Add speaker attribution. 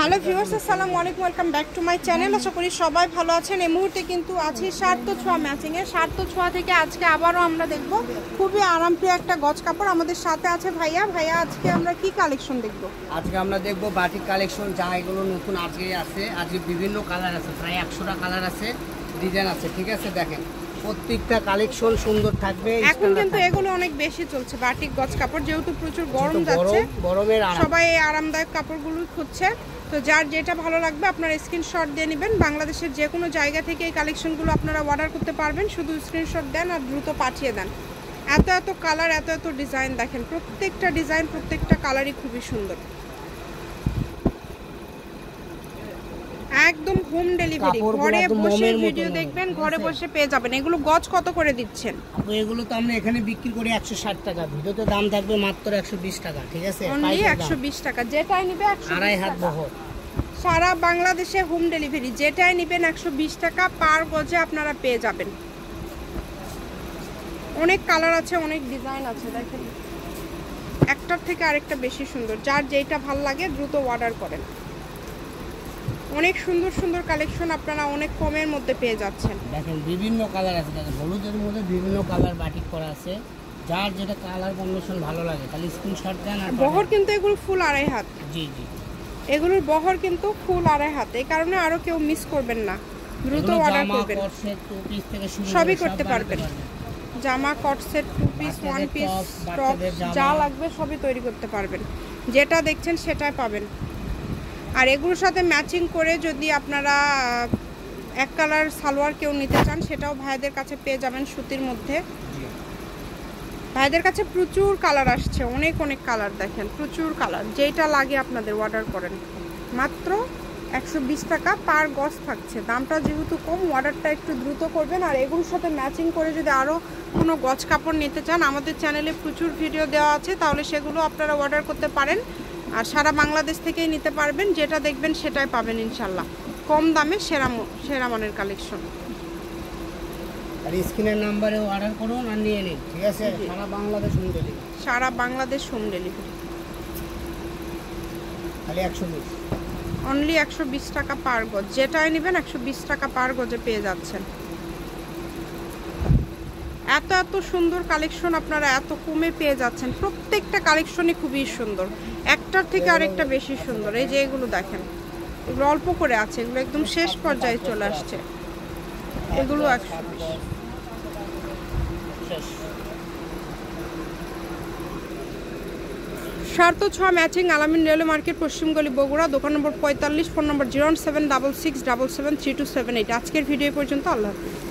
Speaker 1: Hello viewers, আসসালামু আলাইকুম, welcome back to my channel. আশা করি সবাই ভালো আছেন। এই মুহূর্তে কিন্তু আছি সার্থ ছোঁয়া ম্যাচিংয়ে। সার্থ ছোঁয়া থেকে আজকে আবারও আমরা দেখব খুবই আরামপ্রিয় একটা গজ কাপড়। আমাদের সাথে আছে ভাইয়া। আজকে আমরা কি কালেকশন দেখব?
Speaker 2: আজকে আমরা দেখব বাটিক কালেকশন, যা এগুলো নতুন আজকে আছে। আজকে বিভিন্ন কালার আছে, প্রায় 100টা কালার আছে, ডিজাইন আছে। ঠিক আছে, দেখেন প্রত্যেকটা কালেকশন সুন্দর থাকবে।
Speaker 1: এখন কিন্তু এগুলো অনেক বেশি চলছে বাটিক গজ কাপড়, যেহেতু প্রচুর গরম যাচ্ছে,
Speaker 2: গরমের
Speaker 1: সবাই এই আরামদায়ক কাপড়গুলো খুঁজছে। তো যার যেটা ভালো লাগবে আপনারা স্ক্রিনশট দিয়ে নেবেন। বাংলাদেশের যে কোনো জায়গা থেকে এই কালেকশনগুলো আপনারা অর্ডার করতে পারবেন। শুধু স্ক্রিনশট দেন আর দ্রুত পাঠিয়ে দেন। এত কালার, এত ডিজাইন, দেখেন প্রত্যেকটা ডিজাইন, প্রত্যেকটা কালারই খুবই সুন্দর। একদম হোম ডেলিভারি, ঘরে বসে ভিডিও দেখবেন, ঘরে বসে পেয়ে যাবেন। এগুলো গজ কত করে দিচ্ছেন?
Speaker 2: এগুলো তো আমরা এখানে বিক্রি করি 160 টাকা, ভিডিওতে দাম থাকবে মাত্র 120 টাকা। ঠিক আছে,
Speaker 1: অনলি 120 টাকা। যেটাই নিবে
Speaker 2: 2.5 হাত বহর,
Speaker 1: সারা বাংলাদেশে হোম ডেলিভারি। যেটাই নেবেন 120 টাকা পার গজে আপনারা পেয়ে যাবেন। অনেক কালার আছে, অনেক ডিজাইন আছে, দেখেন একটার থেকে আরেকটা বেশি সুন্দর। যার যেটা ভালো লাগে দ্রুত অর্ডার করেন। অনেক সুন্দর কালেকশন আপনারা অনেক কমের মধ্যে পেয়ে যাচ্ছেন।
Speaker 2: দেখেন বিভিন্ন কালার আছে, দেখেন হলুদের মধ্যে বিভিন্ন কালার বাটিক করা আছে। যার যেটা কালার কম্বিনেশন ভালো লাগে তাহলে স্ক্রিনশট দেন। আর
Speaker 1: বহর কিন্তু এগুলো ফুল 2.5 হাত।
Speaker 2: জি,
Speaker 1: এগুলোর বহর কিন্তু ফুল 2.5 হাত। এই কারণে আরো কেউ মিস করবেন না, দ্রুত অর্ডার করবেন। সবই করতে পারবেন। জামা, co-ord set, two piece, one piece, top, যা লাগবে সবই তৈরি করতে পারবেন। যেটা দেখছেন সেটাই পাবেন। আর এগুলোর সাথে ম্যাচিং করে যদি আপনারা এক কালার সালোয়ার কেউ নিতে চান, সেটাও ভাইদের কাছে পেয়ে যাবেন সুতির মধ্যে। ভাইদের কাছে প্রচুর কালার আসছে, অনেক কালার, দেখেন প্রচুর কালার। যেটা লাগে আপনাদের অর্ডার করেন। মাত্র 120 টাকা পার গজ থাকছে। দামটা যেহেতু কম, অর্ডারটা একটু দ্রুত করবেন। আর এগুলোর সাথে ম্যাচিং করে যদি আরও কোনো গজ কাপড় নিতে চান, আমাদের চ্যানেলে প্রচুর ভিডিও দেওয়া আছে, তাহলে সেগুলো আপনারা অর্ডার করতে পারেন। আর সারা বাংলাদেশ থেকেই নিতে পারবেন। যেটা দেখবেন সেটাই পাবেন ইনশাল্লাহ। কম দামে সেরা মানের কালেকশন।
Speaker 2: আর স্ক্রিনের নম্বরে অর্ডার করুন আর নিয়ে নিন। ঠিক আছে, সারা বাংলাদেশ হোম ডেলিভারি।
Speaker 1: সারা বাংলাদেশ হোম ডেলিভারি।
Speaker 2: খালি 120,
Speaker 1: অনলি 120 টাকা পার গজ। যেটাই নেবেন 120 টাকা পার গজে পেয়ে যাচ্ছেন। এত সুন্দর কালেকশন আপনারা এত কমে পেয়ে যাচ্ছেন। প্রত্যেকটা কালেকশনই খুবই সুন্দর, একটার থেকে আরেকটা বেশি সুন্দর। এই যে এগুলো দেখেন, এগুলো অল্প করে আছে, এগুলো একদম শেষ পর্যায়ে চলে আসছে। এগুলো 120। সার্থ ছোঁয়া ম্যাচিং, আলামিন রেলওয়ে মার্কেট, পশ্চিমগলি, বগুড়া। দোকান নম্বর 45, ফোন নম্বর 01766773278। আজকের ভিডিও পর্যন্ত। আল্লাহ হাফেজ।